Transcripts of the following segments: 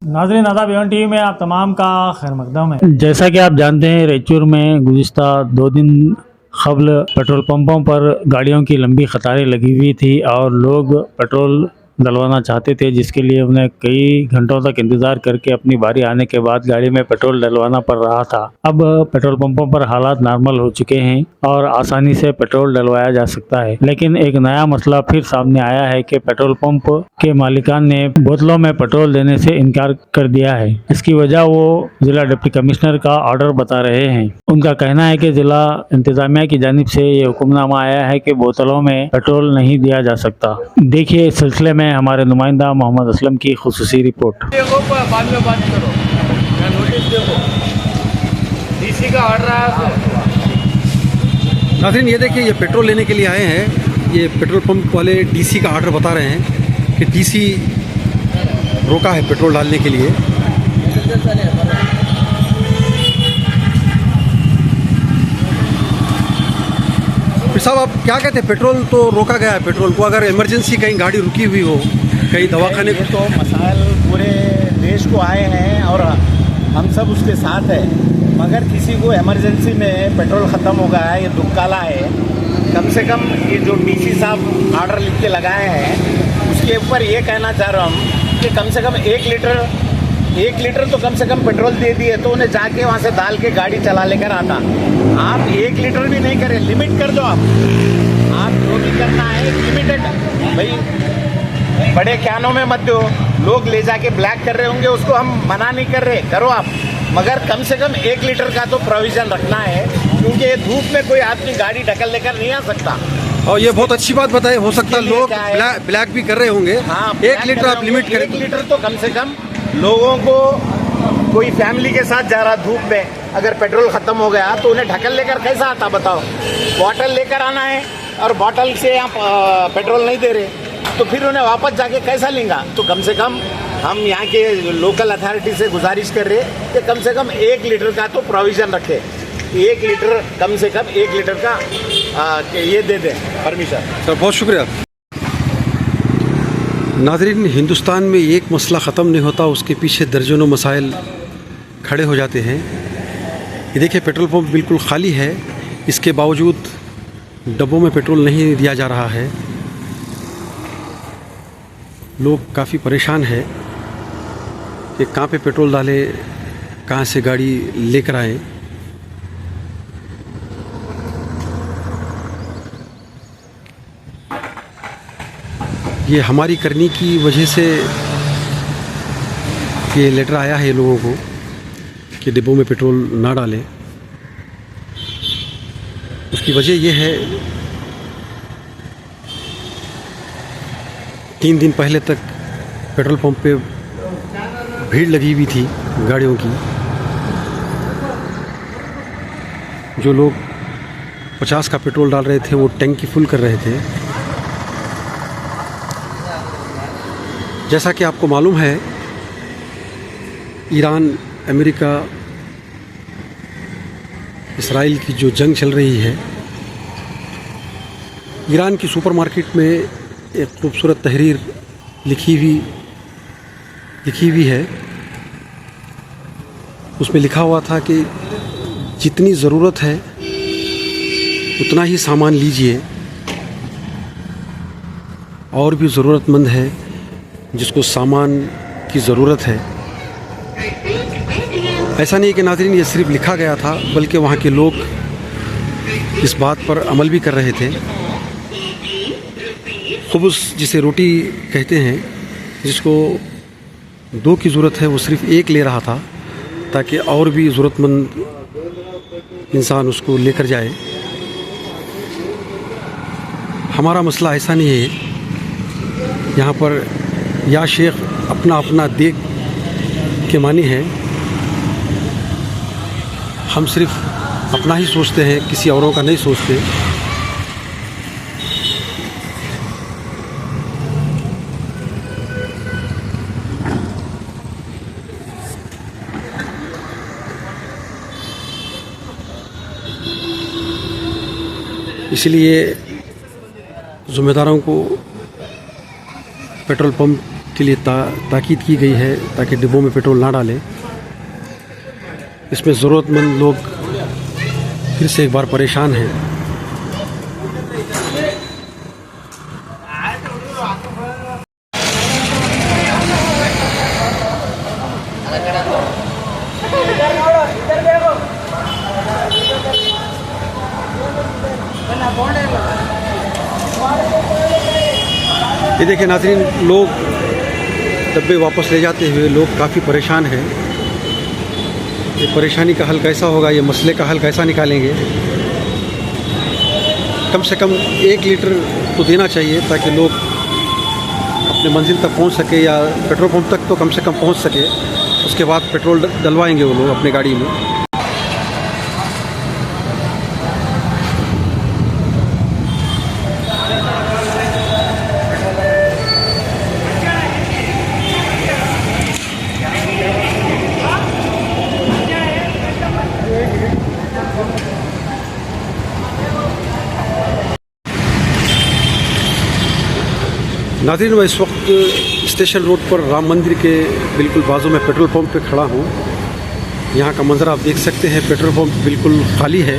नाज़रीन आदाब, Avon TV में आप तमाम का खैर मकदम है। जैसा कि आप जानते हैं, रायचूर में गुज़िश्ता 2 दिन क़ब्ल पेट्रोल पंपों पर गाड़ियों की लंबी कतारें लगी हुई थी और लोग पेट्रोल डलवाना चाहते थे, जिसके लिए उन्हें कई घंटों तक इंतज़ार करके अपनी बारी आने के बाद गाड़ी में पेट्रोल डलवाना पड़ रहा था। अब पेट्रोल पंपों पर हालात नॉर्मल हो चुके हैं और आसानी से पेट्रोल डलवाया जा सकता है, लेकिन एक नया मसला फिर सामने आया है कि पेट्रोल पंप के मालिकान ने बोतलों में पेट्रोल देने से इनकार कर दिया है। इसकी वजह वो जिला डिप्टी कमिश्नर का ऑर्डर बता रहे हैं। उनका कहना है कि जिला इंतजामिया की जानिब से ये हुक्मनामा आया है कि बोतलों में पेट्रोल नहीं दिया जा सकता। देखिए इस सिलसिले में हमारे नुमाइंदा मोहम्मद असलम की खुसूसी रिपोर्ट। बाद में बात करो, मैं नोटिस देखो, डीसी का ऑर्डर आया। नाज़रीन ये देखिए, ये पेट्रोल लेने के लिए आए हैं। ये पेट्रोल पंप वाले डीसी का ऑर्डर बता रहे हैं कि डीसी रोका है पेट्रोल डालने के लिए। फिर साहब आप क्या कहते हैं, पेट्रोल तो रोका गया है, पेट्रोल को अगर इमरजेंसी कहीं गाड़ी रुकी हुई हो, कहीं दवाखाने ये तो मसाइल पूरे देश को आए हैं और हम सब उसके साथ हैं, मगर किसी को इमरजेंसी में पेट्रोल ख़त्म हो गया है, ये दुख काला है। कम से कम ये जो डीसी साहब ऑर्डर लिख के लगाए हैं उसके ऊपर ये कहना चाह रहा हूँ कि कम से कम 1 लीटर तो कम से कम पेट्रोल दे दिए तो उन्हें जाके वहाँ से डाल के गाड़ी चला लेकर आता। आप 1 लीटर भी नहीं करें, लिमिट कर दो। आप जो भी करना है लिमिटेड भाई, बड़े कैनों में मत दो। लोग ले जाके ब्लैक कर रहे होंगे, उसको हम मना नहीं कर रहे, करो आप, मगर कम से कम 1 लीटर का तो प्रोविज़न रखना है, क्योंकि धूप में कोई आदमी गाड़ी ढकल लेकर नहीं आ सकता। और ये बहुत अच्छी बात बताए, हो सकता है लोग ब्लैक भी कर रहे होंगे। हाँ, 1 लीटर आप लिमिट करें। 1 लीटर तो कम से कम लोगों को, कोई फैमिली के साथ जा रहा धूप में, अगर पेट्रोल ख़त्म हो गया तो उन्हें ढकल लेकर कैसा आता बताओ। बॉटल लेकर आना है और बॉटल से आप पेट्रोल नहीं दे रहे तो फिर उन्हें वापस जाके कैसा लेंगा। तो कम से कम हम यहाँ के लोकल अथॉरिटी से गुजारिश कर रहे हैं कि कम से कम 1 लीटर का तो प्रोविज़न रखे। 1 लीटर कम से कम 1 लीटर का ये दे दें परमिशन। सर बहुत शुक्रिया। नाज़रीन, हिंदुस्तान में एक मसला ख़त्म नहीं होता, उसके पीछे दर्जनों मसाइल खड़े हो जाते हैं। ये देखिए, पेट्रोल पंप बिल्कुल खाली है, इसके बावजूद डब्बों में पेट्रोल नहीं दिया जा रहा है। लोग काफ़ी परेशान हैं कि कहाँ पे पेट्रोल डालें, कहाँ से गाड़ी लेकर आएँ। ये हमारी करनी की वजह से ये लेटर आया है लोगों को कि डिब्बों में पेट्रोल ना डालें। उसकी वजह यह है, 3 दिन पहले तक पेट्रोल पंप पे भीड़ लगी हुई थी गाड़ियों की। जो लोग 50 का पेट्रोल डाल रहे थे वो टैंकी फुल कर रहे थे। जैसा कि आपको मालूम है, ईरान, अमेरिका, इसराइल की जो जंग चल रही है, ईरान की सुपरमार्केट में एक खूबसूरत तहरीर लिखी हुई है। उसमें लिखा हुआ था कि जितनी ज़रूरत है उतना ही सामान लीजिए, और भी ज़रूरतमंद है जिसको सामान की ज़रूरत है। ऐसा नहीं है कि नाज़रीन ये सिर्फ लिखा गया था, बल्कि वहाँ के लोग इस बात पर अमल भी कर रहे थे। खुबुस जिसे रोटी कहते हैं, जिसको 2 की ज़रूरत है, वो सिर्फ 1 ले रहा था ताकि और भी ज़रूरतमंद इंसान उसको लेकर जाए। हमारा मसला ऐसा नहीं है। यहाँ पर या शेख अपना अपना देख के मानी है। हम सिर्फ अपना ही सोचते हैं, किसी औरों का नहीं सोचते। इसलिए ज़िम्मेदारों को पेट्रोल पंप के लिए ताकीद की गई है ताकि डिब्बों में पेट्रोल ना डालें। इसमें ज़रूरतमंद लोग फिर से एक बार परेशान हैं। ये देखिए नाज़रीन, लोग डब्बे वापस ले जाते हुए लोग काफ़ी परेशान हैं। ये परेशानी का हल कैसा होगा, ये मसले का हल कैसा निकालेंगे? कम से कम 1 लीटर तो देना चाहिए ताकि लोग अपने मंजिल तक पहुंच सके, या पेट्रोल पंप तक तो कम से कम पहुंच सके। उसके बाद पेट्रोल डलवाएंगे वो लोग अपने गाड़ी में। नाज़रीन, मैं इस वक्त स्टेशन रोड पर राम मंदिर के बिल्कुल बाजू में पेट्रोल पंप पे खड़ा हूँ। यहाँ का मंजर आप देख सकते हैं। पेट्रोल पंप बिल्कुल खाली है।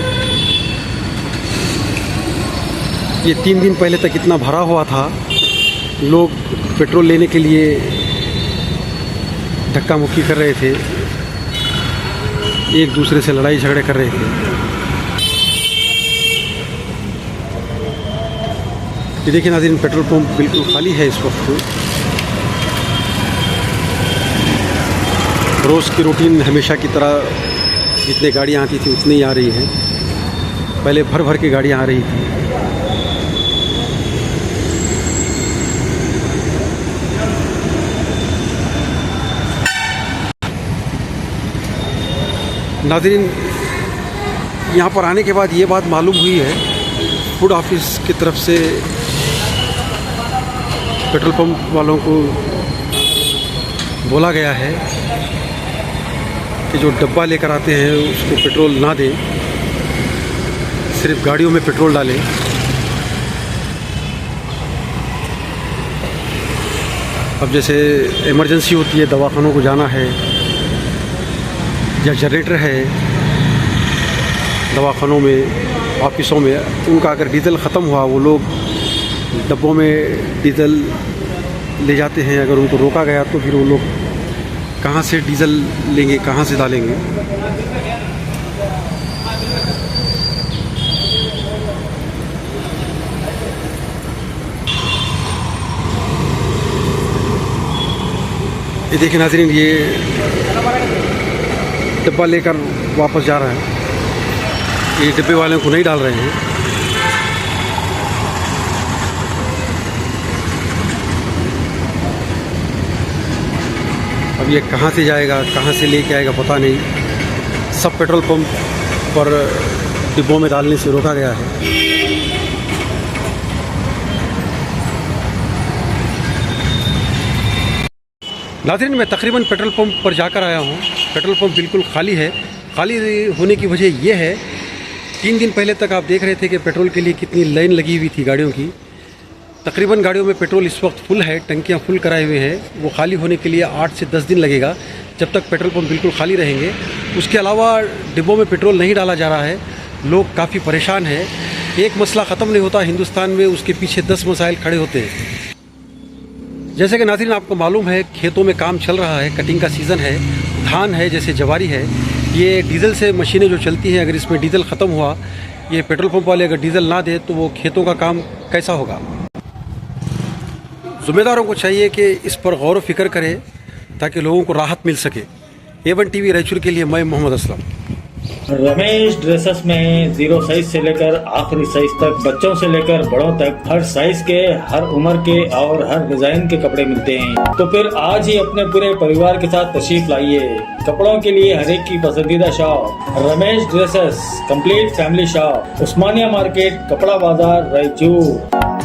ये 3 दिन पहले तक इतना भरा हुआ था। लोग पेट्रोल लेने के लिए धक्का मुक्की कर रहे थे, एक दूसरे से लड़ाई झगड़े कर रहे थे। ये देखिए नाज़रीन, पेट्रोल पंप बिल्कुल खाली है इस वक्त। रोज़ की रूटीन हमेशा की तरह जितनी गाड़ियाँ आती थी उतनी ही आ रही हैं। पहले भर भर के गाड़ियाँ आ रही थी। नाज़रीन, यहाँ पर आने के बाद ये बात मालूम हुई है, फूड ऑफिस की तरफ से पेट्रोल पंप वालों को बोला गया है कि जो डब्बा लेकर आते हैं उसको पेट्रोल ना दें, सिर्फ गाड़ियों में पेट्रोल डालें। अब जैसे इमरजेंसी होती है, दवाखानों को जाना है या जनरेटर है दवाखानों में, ऑफिसों में, उनका अगर डीजल ख़त्म हुआ, वो लोग डब्बों में डीजल ले जाते हैं। अगर उनको रोका गया तो फिर वो लोग कहाँ से डीजल लेंगे, कहाँ से डालेंगे? ये देखिए नाज़रीन, ये डब्बा लेकर वापस जा रहा है। ये डब्बे वालों को नहीं डाल रहे हैं। अब ये कहाँ से जाएगा, कहाँ से लेके आएगा पता नहीं। सब पेट्रोल पंप पर डिब्बों में डालने से रोका गया है। नाज़रीन, मैं तकरीबन पेट्रोल पंप पर जाकर आया हूँ। पेट्रोल पंप बिल्कुल खाली है। खाली होने की वजह यह है, 3 दिन पहले तक आप देख रहे थे कि पेट्रोल के लिए कितनी लाइन लगी हुई थी गाड़ियों की। तकरीबन गाड़ियों में पेट्रोल इस वक्त फुल है, टंकियां फुल कराए हुए हैं। वो खाली होने के लिए 8 से 10 दिन लगेगा जब तक पेट्रोल पंप बिल्कुल खाली रहेंगे। उसके अलावा डिब्बों में पेट्रोल नहीं डाला जा रहा है। लोग काफ़ी परेशान हैं। एक मसला ख़त्म नहीं होता हिंदुस्तान में, उसके पीछे 10 मसाइल खड़े होते हैं। जैसे कि नाज़रीन आपको मालूम है, खेतों में काम चल रहा है, कटिंग का सीज़न है, धान है, जैसे जवारी है। ये डीज़ल से मशीनें जो चलती हैं, अगर इसमें डीज़ल ख़त्म हुआ, ये पेट्रोल पंप वाले अगर डीज़ल ना दे तो वो खेतों का काम कैसा होगा? ज़िम्मेदारों को चाहिए कि इस पर गौर व फिक्र करें ताकि लोगों को राहत मिल सके। A1 TV रायचूर के लिए मैं मोहम्मद असलम। रमेश ड्रेसेस में 0 साइज से लेकर आखिरी साइज तक, बच्चों से लेकर बड़ों तक, हर साइज के, हर उम्र के और हर डिजाइन के कपड़े मिलते हैं। तो फिर आज ही अपने पूरे परिवार के साथ तशरीफ लाइए। कपड़ों के लिए हर एक की पसंदीदा shop Ramesh dresses, complete family shop, Osmania market, कपड़ा बाजार, रायचूर।